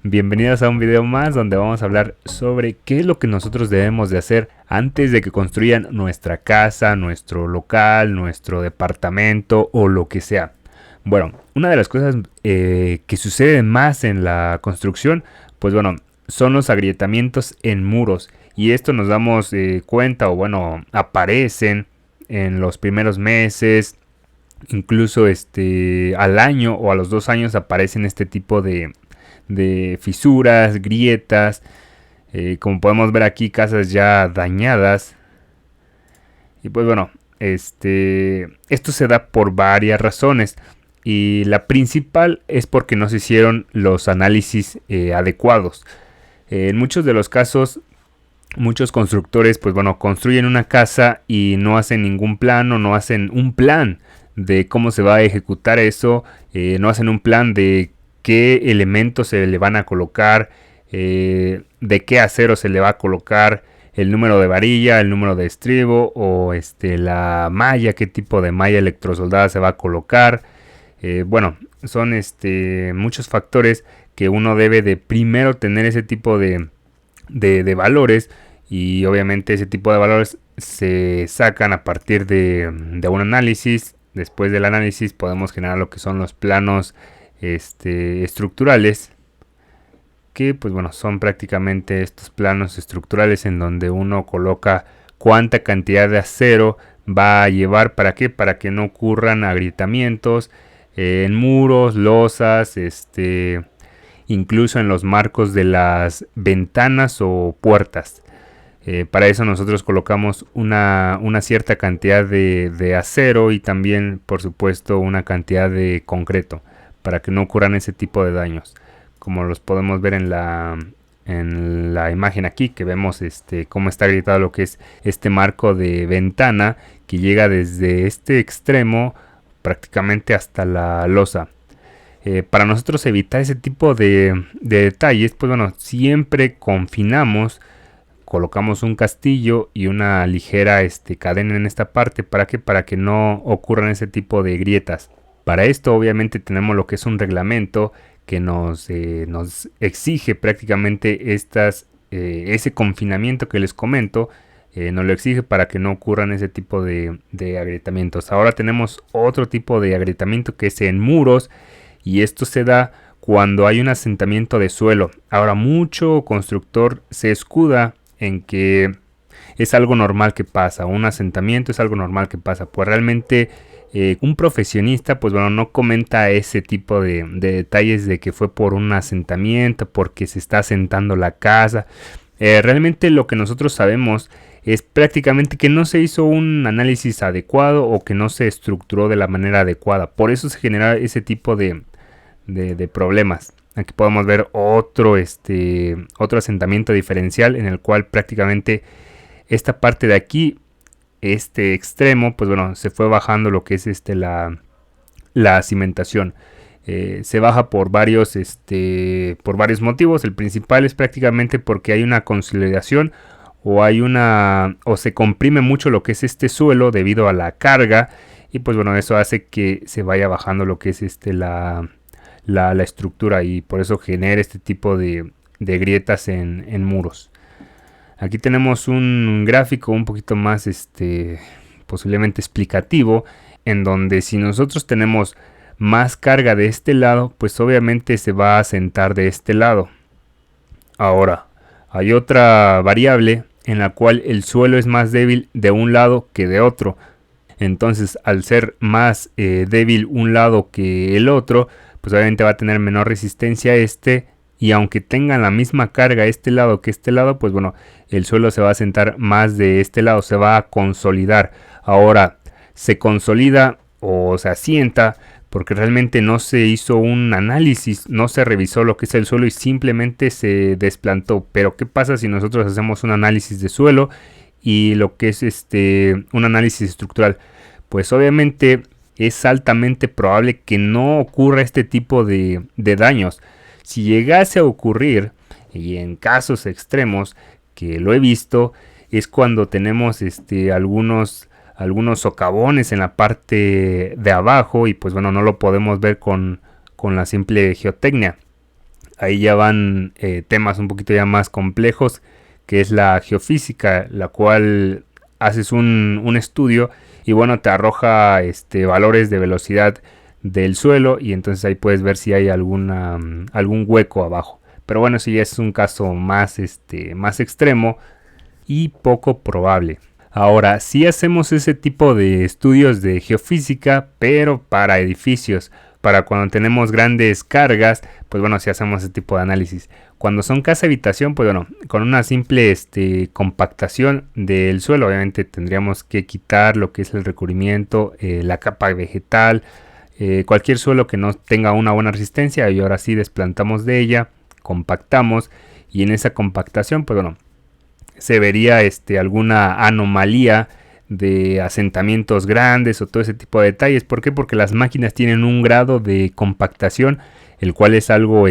Bienvenidos a un video más donde vamos a hablar sobre qué es lo que nosotros debemos de hacer antes de que construyan nuestra casa, nuestro local, nuestro departamento o lo que sea. Bueno, una de las cosas que sucede más en la construcción, pues bueno, son los agrietamientos en muros. Y esto nos damos cuenta, o bueno, aparecen en los primeros meses, incluso al año o a los 2 años aparecen este tipo de fisuras, grietas, como podemos ver aquí, casas ya dañadas. Y pues bueno, esto se da por varias razones. Y la principal es porque no se hicieron los análisis adecuados. En muchos de los casos, muchos constructores, pues bueno, construyen una casa y no hacen ningún plan o no hacen un plan de cómo se va a ejecutar eso. No hacen un plan de qué elementos se le van a colocar, de qué acero se le va a colocar, el número de varilla, el número de estribo o la malla, qué tipo de malla electrosoldada se va a colocar. Bueno, son muchos factores que uno debe de primero tener ese tipo de valores, y obviamente ese tipo de valores se sacan a partir de un análisis. Después del análisis podemos generar lo que son los planos estructurales, que pues bueno, son prácticamente estos planos estructurales en donde uno coloca cuánta cantidad de acero va a llevar, para qué, para que no ocurran agrietamientos en muros, losas, incluso en los marcos de las ventanas o puertas. Para eso nosotros colocamos una cierta cantidad de acero y también, por supuesto, una cantidad de concreto, para que no ocurran ese tipo de daños, como los podemos ver en la imagen aquí, que vemos cómo está agrietado lo que es este marco de ventana, que llega desde este extremo prácticamente hasta la losa. Para nosotros evitar ese tipo de detalles, pues bueno, siempre confinamos, colocamos un castillo y una ligera cadena en esta parte. ¿Para qué? Para que no ocurran ese tipo de grietas. Para esto obviamente tenemos lo que es un reglamento que nos exige prácticamente ese confinamiento que les comento. Nos lo exige para que no ocurran ese tipo de agrietamientos. Ahora tenemos otro tipo de agrietamiento que es en muros, y esto se da cuando hay un asentamiento de suelo. Ahora, mucho constructor se escuda en que es algo normal que pasa, un asentamiento es algo normal que pasa. Pues realmente un profesionista, pues bueno, no comenta ese tipo de detalles de que fue por un asentamiento, porque se está asentando la casa. Realmente lo que nosotros sabemos es prácticamente que no se hizo un análisis adecuado o que no se estructuró de la manera adecuada. Por eso se genera ese tipo de problemas. Aquí podemos ver otro asentamiento diferencial, en el cual prácticamente esta parte de aquí, este extremo, pues bueno, se fue bajando lo que es la cimentación. Se baja por varios motivos. El principal es prácticamente porque hay una consolidación o se comprime mucho lo que es este suelo debido a la carga, y pues bueno, eso hace que se vaya bajando lo que es la estructura, y por eso genera este tipo de grietas en muros. Aquí tenemos un gráfico un poquito más posiblemente explicativo, en donde si nosotros tenemos más carga de este lado, pues obviamente se va a asentar de este lado. Ahora, hay otra variable en la cual el suelo es más débil de un lado que de otro. Entonces, al ser más débil un lado que el otro, pues obviamente va a tener menor resistencia y aunque tengan la misma carga este lado que este lado, pues bueno, el suelo se va a asentar más de este lado, se va a consolidar. Ahora, se consolida o se asienta porque realmente no se hizo un análisis, no se revisó lo que es el suelo y simplemente se desplantó. Pero ¿qué pasa si nosotros hacemos un análisis de suelo y lo que es un análisis estructural? Pues obviamente es altamente probable que no ocurra este tipo de daños. Si llegase a ocurrir, y en casos extremos que lo he visto, es cuando tenemos algunos socavones en la parte de abajo, y pues bueno, no lo podemos ver con la simple geotecnia. ahí ya van temas un poquito ya más complejos, que es la geofísica, la cual haces un estudio y bueno, te arroja valores de velocidad del suelo y entonces ahí puedes ver si hay algún hueco abajo. Pero bueno, si ya es un caso más extremo y poco probable. Ahora, sí hacemos ese tipo de estudios de geofísica, pero para edificios. Para cuando tenemos grandes cargas, pues bueno, sí hacemos ese tipo de análisis. Cuando son casa-habitación, pues bueno, con una simple compactación del suelo, obviamente tendríamos que quitar lo que es el recubrimiento, la capa vegetal, cualquier suelo que no tenga una buena resistencia, y ahora sí desplantamos de ella, compactamos, y en esa compactación, pues bueno, se vería alguna anomalía de asentamientos grandes o todo ese tipo de detalles. ¿Por qué? Porque las máquinas tienen un grado de compactación, el cual es algo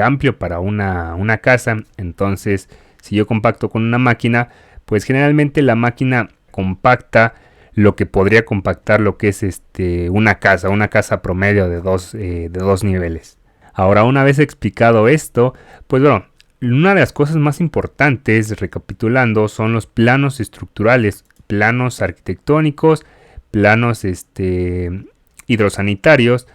amplio para una casa. Entonces, si yo compacto con una máquina, pues generalmente la máquina compacta lo que podría compactar lo que es una casa promedio de dos niveles. Ahora, una vez explicado esto, pues bueno, una de las cosas más importantes, recapitulando, son los planos estructurales, planos arquitectónicos, planos hidrosanitarios.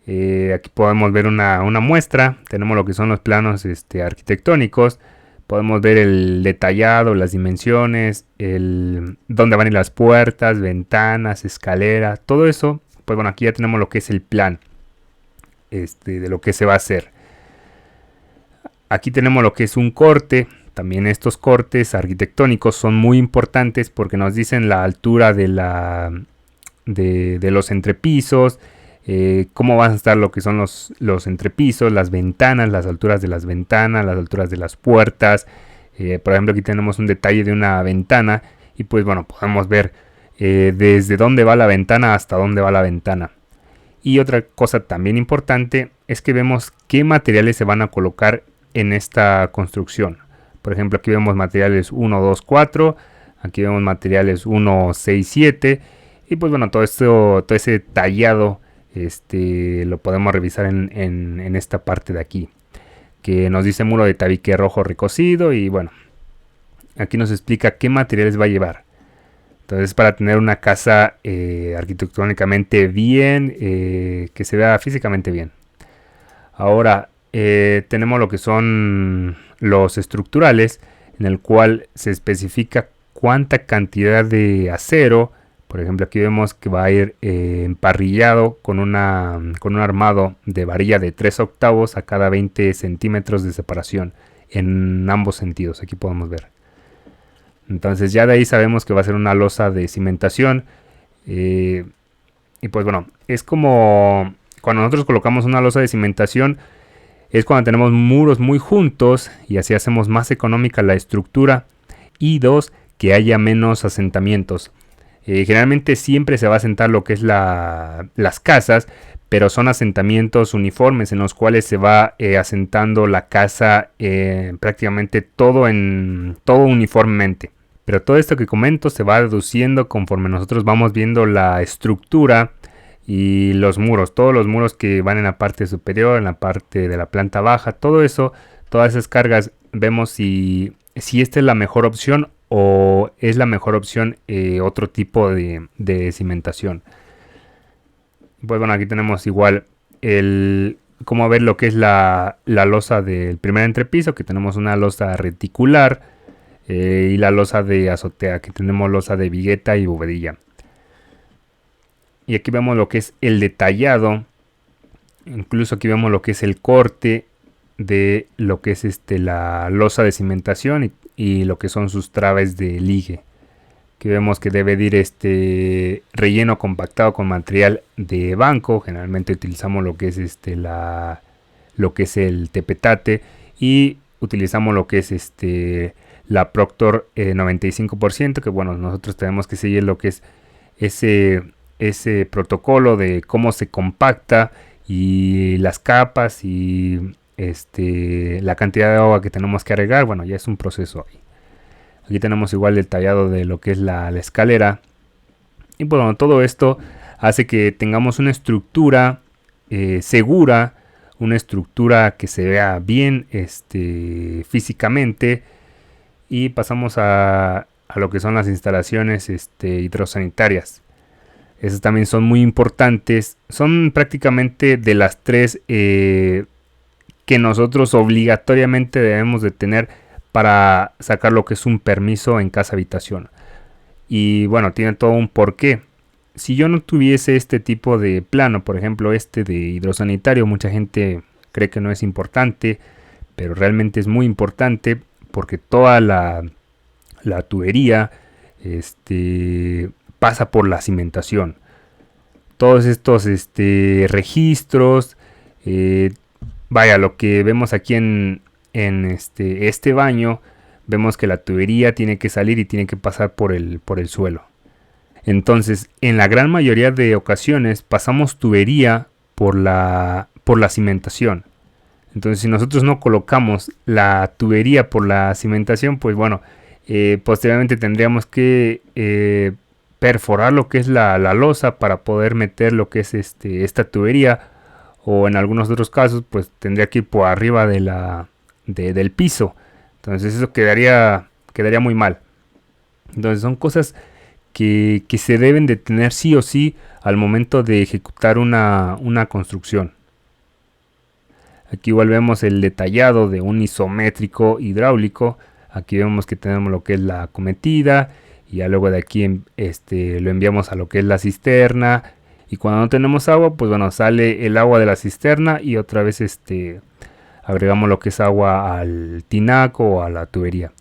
Aquí podemos ver una muestra. Tenemos lo que son los planos arquitectónicos. Podemos ver el detallado, las dimensiones, dónde van a ir las puertas, ventanas, escaleras, todo eso. Pues bueno, aquí ya tenemos lo que es el plan de lo que se va a hacer. Aquí tenemos lo que es un corte. También estos cortes arquitectónicos son muy importantes porque nos dicen la altura de los entrepisos, cómo van a estar lo que son los entrepisos, las ventanas, las alturas de las ventanas, las alturas de las puertas. Por ejemplo, aquí tenemos un detalle de una ventana y pues bueno, podemos ver desde dónde va la ventana hasta dónde va la ventana. Y otra cosa también importante es que vemos qué materiales se van a colocar en esta construcción. Por ejemplo, aquí vemos materiales 1, 2, 4. Aquí vemos materiales 1, 6, 7. Y pues bueno, todo ese tallado lo podemos revisar en esta parte de aquí. Que nos dice muro de tabique rojo recocido. Y bueno, aquí nos explica qué materiales va a llevar. Entonces, para tener una casa arquitectónicamente bien, que se vea físicamente bien. Ahora, tenemos lo que son los estructurales, en el cual se especifica cuánta cantidad de acero. Por ejemplo, aquí vemos que va a ir emparrillado con un armado de varilla de 3 octavos a cada 20 centímetros de separación en ambos sentidos. Aquí podemos ver. Entonces ya de ahí sabemos que va a ser una losa de cimentación. Y pues bueno, es como cuando nosotros colocamos una losa de cimentación, es cuando tenemos muros muy juntos y así hacemos más económica la estructura. Y dos, que haya menos asentamientos. Generalmente siempre se va a asentar lo que es las casas, pero son asentamientos uniformes en los cuales se va asentando la casa prácticamente todo uniformemente. Pero todo esto que comento se va reduciendo conforme nosotros vamos viendo la estructura y los muros. Todos los muros que van en la parte superior, en la parte de la planta baja, todo eso, todas esas cargas, vemos si esta es la mejor opción o es la mejor opción otro tipo de cimentación. Pues bueno, aquí tenemos igual cómo ver lo que es la losa del primer entrepiso, que tenemos una losa reticular. Y la losa de azotea, que tenemos losa de vigueta y bovedilla. Y aquí vemos lo que es el detallado. Incluso aquí vemos lo que es el corte de lo que es la losa de cimentación y lo que son sus traves de ligue. Aquí vemos que debe de ir relleno compactado con material de banco. Generalmente utilizamos lo que es lo que es el tepetate y utilizamos lo que es la Proctor 95%, que bueno, nosotros tenemos que seguir lo que es ese protocolo de cómo se compacta y las capas y la cantidad de agua que tenemos que agregar. Bueno, ya es un proceso ahí. Aquí tenemos igual detallado de lo que es la escalera. Y bueno, todo esto hace que tengamos una estructura segura, una estructura que se vea bien físicamente, y pasamos a lo que son las instalaciones hidrosanitarias. Esas también son muy importantes, son prácticamente de las tres que nosotros obligatoriamente debemos de tener para sacar lo que es un permiso en casa habitación. Y bueno, tiene todo un porqué. Si yo no tuviese este tipo de plano, por ejemplo de hidrosanitario, mucha gente cree que no es importante, pero realmente es muy importante, porque toda la tubería pasa por la cimentación. Todos estos registros, vaya, lo que vemos aquí en este baño, vemos que la tubería tiene que salir y tiene que pasar por el suelo. Entonces, en la gran mayoría de ocasiones pasamos tubería por la cimentación. Entonces, si nosotros no colocamos la tubería por la cimentación, pues bueno, posteriormente tendríamos que perforar lo que es la losa para poder meter lo que es esta tubería, o en algunos otros casos pues tendría que ir por arriba del piso. Entonces eso quedaría muy mal. Entonces son cosas que se deben de tener sí o sí al momento de ejecutar una construcción. Aquí igual vemos el detallado de un isométrico hidráulico. Aquí vemos que tenemos lo que es la acometida, y ya luego de aquí lo enviamos a lo que es la cisterna, y cuando no tenemos agua, pues bueno, sale el agua de la cisterna y otra vez agregamos lo que es agua al tinaco o a la tubería.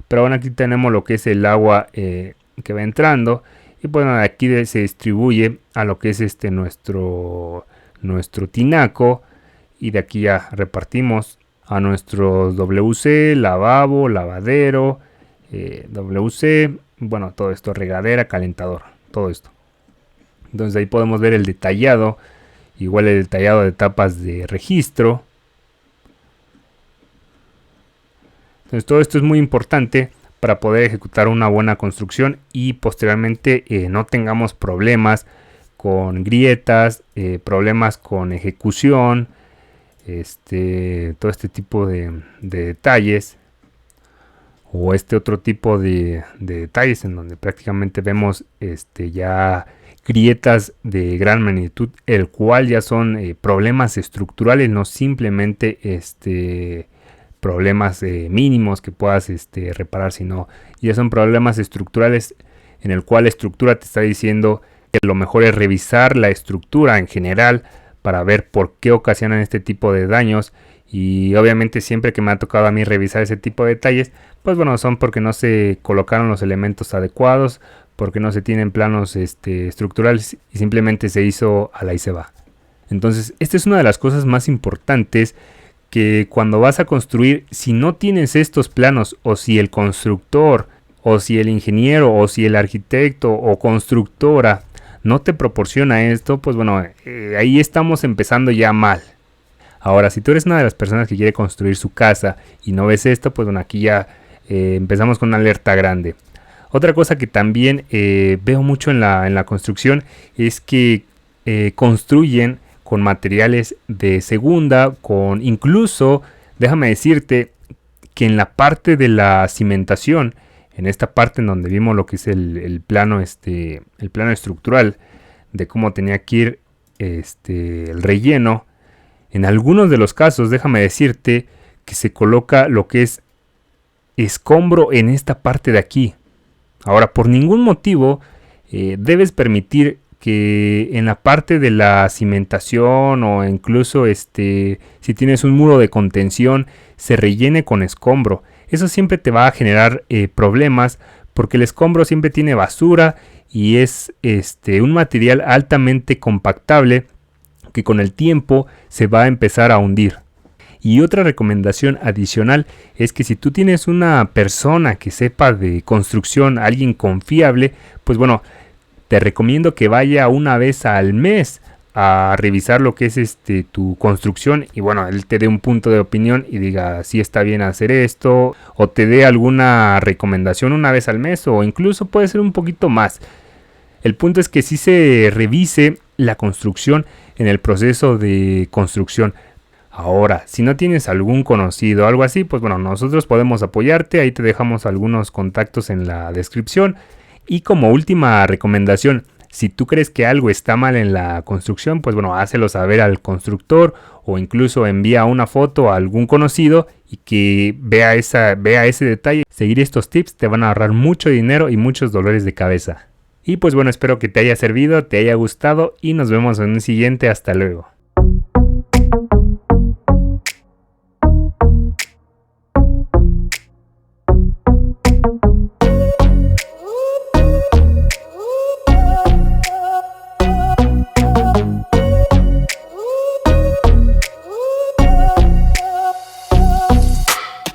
Pero bueno, aquí tenemos lo que es el agua que va entrando, y pues bueno, aquí se distribuye a lo que es nuestro tinaco, y de aquí ya repartimos a nuestros WC, lavabo, lavadero, WC, bueno, todo esto, regadera, calentador, todo esto. Entonces ahí podemos ver el detallado, igual el detallado de tapas de registro. Entonces todo esto es muy importante para poder ejecutar una buena construcción y posteriormente no tengamos problemas con grietas, problemas con ejecución, todo este tipo de detalles, o otro tipo de detalles en donde prácticamente vemos ya grietas de gran magnitud, el cual ya son problemas estructurales, no simplemente problemas mínimos que puedas reparar, sino ya son problemas estructurales en el cual la estructura te está diciendo que lo mejor es revisar la estructura en general para ver por qué ocasionan este tipo de daños. Y obviamente siempre que me ha tocado a mí revisar ese tipo de detalles, pues bueno, son porque no se colocaron los elementos adecuados, porque no se tienen planos estructurales y simplemente se hizo a la y se va. Entonces, esta es una de las cosas más importantes, que cuando vas a construir, si no tienes estos planos, o si el constructor, o si el ingeniero, o si el arquitecto o constructora no te proporciona esto, pues bueno, ahí estamos empezando ya mal. Ahora, si tú eres una de las personas que quiere construir su casa y no ves esto, pues bueno, aquí ya empezamos con una alerta grande. Otra cosa que también veo mucho en la construcción es que construyen con materiales de segunda, incluso, déjame decirte, que en la parte de la cimentación, en esta parte en donde vimos lo que es el plano estructural de cómo tenía que ir el relleno, en algunos de los casos, déjame decirte que se coloca lo que es escombro en esta parte de aquí. Ahora, por ningún motivo debes permitir que en la parte de la cimentación, o incluso si tienes un muro de contención, se rellene con escombro. Eso siempre te va a generar problemas, porque el escombro siempre tiene basura y es un material altamente compactable que con el tiempo se va a empezar a hundir. Y otra recomendación adicional es que si tú tienes una persona que sepa de construcción, alguien confiable, pues bueno, te recomiendo que vaya una vez al mes a revisar lo que es tu construcción, y bueno, él te dé un punto de opinión y diga si está bien hacer esto, o te dé alguna recomendación una vez al mes, o incluso puede ser un poquito más. El punto es que sí se revise la construcción en el proceso de construcción. Ahora, si no tienes algún conocido o algo así, pues bueno, nosotros podemos apoyarte, ahí te dejamos algunos contactos en la descripción. Y como última recomendación, si tú crees que algo está mal en la construcción, pues bueno, hácelo saber al constructor o incluso envía una foto a algún conocido y que vea ese detalle. Seguir estos tips te van a ahorrar mucho dinero y muchos dolores de cabeza. Y pues bueno, espero que te haya servido, te haya gustado y nos vemos en un siguiente. Hasta luego.